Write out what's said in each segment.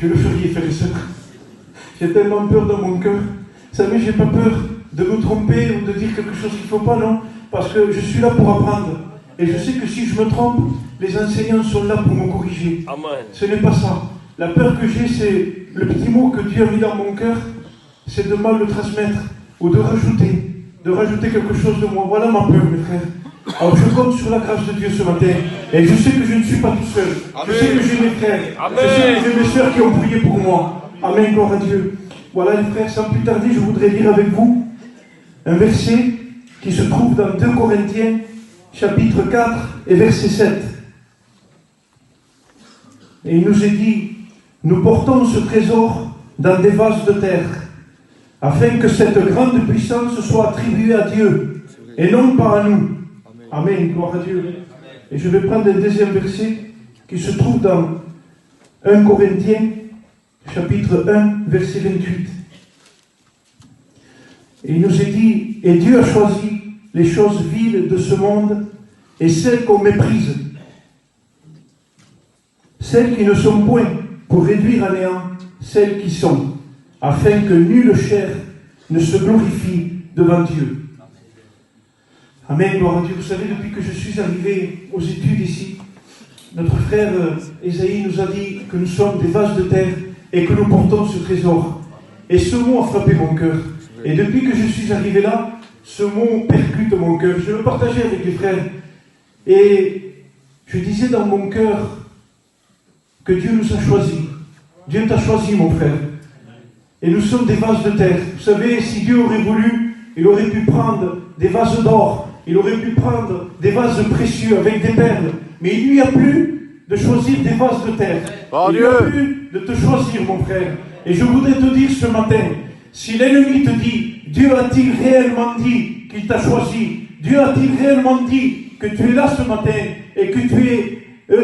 je le ferai, frères et sœurs. J'ai tellement peur dans mon cœur. Vous savez, j'ai pas peur de me tromper ou de dire quelque chose qu'il ne faut pas, non. Parce que je suis là pour apprendre. Et je sais que si je me trompe, les enseignants sont là pour me corriger. Amen. Ce n'est pas ça. La peur que j'ai, c'est le petit mot que Dieu a mis dans mon cœur, c'est de mal le transmettre ou de rajouter quelque chose de moi. Voilà ma peur, mes frères. Alors je compte sur la grâce de Dieu ce matin. Et je sais que je ne suis pas tout seul. Amen. Je sais que j'ai mes frères. Amen. Je sais que j'ai mes sœurs qui ont prié pour moi. Amen, gloire à Dieu. Voilà les frères, sans plus tarder, je voudrais lire avec vous un verset qui se trouve dans 2 Corinthiens, chapitre 4 et verset 7. Et il nous est dit, nous portons ce trésor dans des vases de terre, afin que cette grande puissance soit attribuée à Dieu, et non pas à nous. Amen, gloire à Dieu. Et je vais prendre un deuxième verset qui se trouve dans 1 Corinthiens, chapitre 1, verset 28. Et il nous est dit, et Dieu a choisi les choses viles de ce monde et celles qu'on méprise, celles qui ne sont point, pour réduire à néant celles qui sont, afin que nulle chair ne se glorifie devant Dieu. Amen, gloire à Dieu. Vous savez, depuis que je suis arrivé aux études ici, notre frère Esaïe nous a dit que nous sommes des vases de terre et que nous portons ce trésor. Et ce mot a frappé mon cœur. Et depuis que je suis arrivé là, ce mot percute mon cœur. Je le partageais avec les frères. Et je disais dans mon cœur que Dieu nous a choisis. Dieu t'a choisi, mon frère. Et nous sommes des vases de terre. Vous savez, si Dieu aurait voulu, il aurait pu prendre des vases d'or. Il aurait pu prendre des vases précieux avec des perles. Mais il lui a plu de choisir des vases de terre. Il lui a plu de te choisir, mon frère. Et je voudrais te dire ce matin, si l'ennemi te dit, Dieu a-t-il réellement dit qu'il t'a choisi? Dieu a-t-il réellement dit que tu es là ce matin et que tu es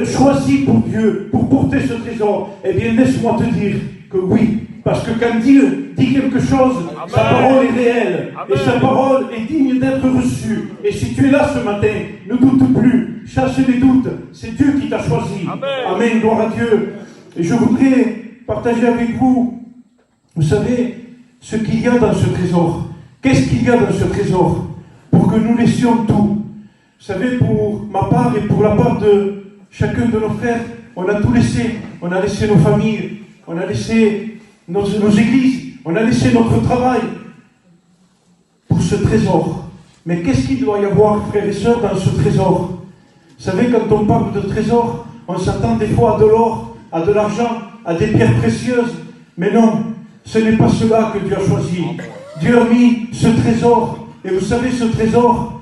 choisi pour Dieu, pour porter ce trésor? Eh bien, laisse-moi te dire que oui. Parce que quand Dieu dit quelque chose, amen, sa parole est réelle. Amen. Et sa parole est digne d'être reçue. Et si tu es là ce matin, ne doute plus. Chasse les doutes. C'est Dieu qui t'a choisi. Amen. Amen, gloire à Dieu. Et je voudrais partager avec vous, vous savez, ce qu'il y a dans ce trésor. Qu'est-ce qu'il y a dans ce trésor? Pour que nous laissions tout. Vous savez, pour ma part et pour la part de chacun de nos frères, on a tout laissé. On a laissé nos familles. On a laissé nos églises, on a laissé notre travail pour ce trésor. Mais qu'est-ce qu'il doit y avoir, frères et sœurs, dans ce trésor? Vous savez, quand on parle de trésor, on s'attend des fois à de l'or, à de l'argent, à des pierres précieuses. Mais non, ce n'est pas cela que Dieu a choisi. Dieu a mis ce trésor. Et vous savez, ce trésor,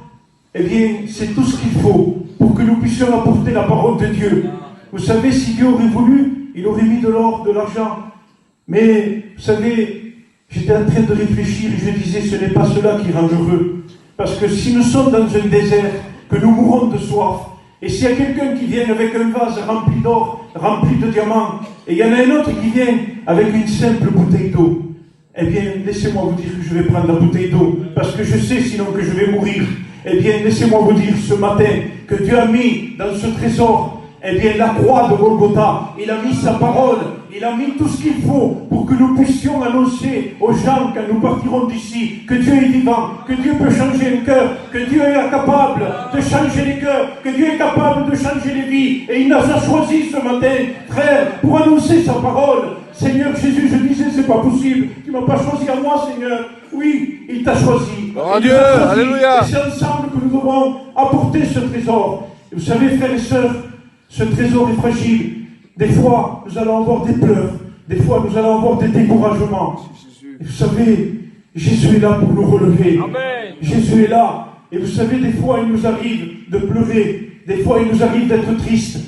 eh bien, c'est tout ce qu'il faut pour que nous puissions apporter la parole de Dieu. Vous savez, si Dieu aurait voulu, il aurait mis de l'or, de l'argent. Mais, vous savez, j'étais en train de réfléchir et je disais, ce n'est pas cela qui rend heureux. Parce que si nous sommes dans un désert, que nous mourons de soif, et s'il y a quelqu'un qui vient avec un vase rempli d'or, rempli de diamants, et il y en a un autre qui vient avec une simple bouteille d'eau, eh bien, laissez-moi vous dire que je vais prendre la bouteille d'eau, parce que je sais sinon que je vais mourir. Eh bien, laissez-moi vous dire ce matin que Dieu a mis dans ce trésor, eh bien, la croix de Golgotha, il a mis sa parole, il a mis tout ce qu'il faut pour que nous puissions annoncer aux gens quand nous partirons d'ici que Dieu est vivant, que Dieu peut changer un cœur, que Dieu est capable de changer les cœurs, que Dieu est capable de changer les vies. Et il nous a choisis ce matin, frère, pour annoncer sa parole. Seigneur Jésus, je disais, c'est pas possible, tu m'as pas choisi à moi, Seigneur. Oui, il t'a choisi. Oh Dieu, alléluia. Et c'est ensemble que nous devons apporter ce trésor. Et vous savez, frères et sœurs, ce trésor est fragile. Des fois, nous allons avoir des pleurs. Des fois, nous allons avoir des découragements. Et vous savez, Jésus est là pour nous relever. Amen. Jésus est là. Et vous savez, des fois, il nous arrive de pleurer. Des fois, il nous arrive d'être triste.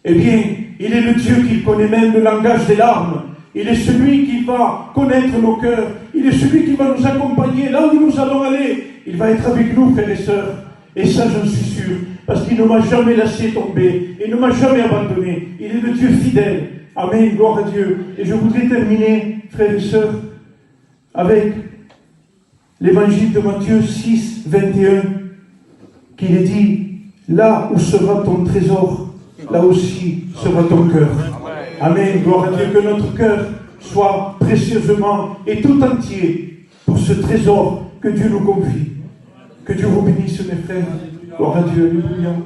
Eh bien, il est le Dieu qui connaît même le langage des larmes. Il est celui qui va connaître nos cœurs. Il est celui qui va nous accompagner là où nous allons aller. Il va être avec nous, frères et sœurs. Et ça, j'en suis sûr. Parce qu'il ne m'a jamais laissé tomber. Il ne m'a jamais abandonné. Il est le Dieu fidèle. Amen, gloire à Dieu. Et je voudrais terminer, frères et sœurs, avec l'évangile de Matthieu 6, 21, qu'il est dit, là où sera ton trésor, là aussi sera ton cœur. Amen. Gloire à Dieu, que notre cœur soit précieusement et tout entier pour ce trésor que Dieu nous confie. Que Dieu vous bénisse, mes frères. Gloire à Dieu. Alléluia.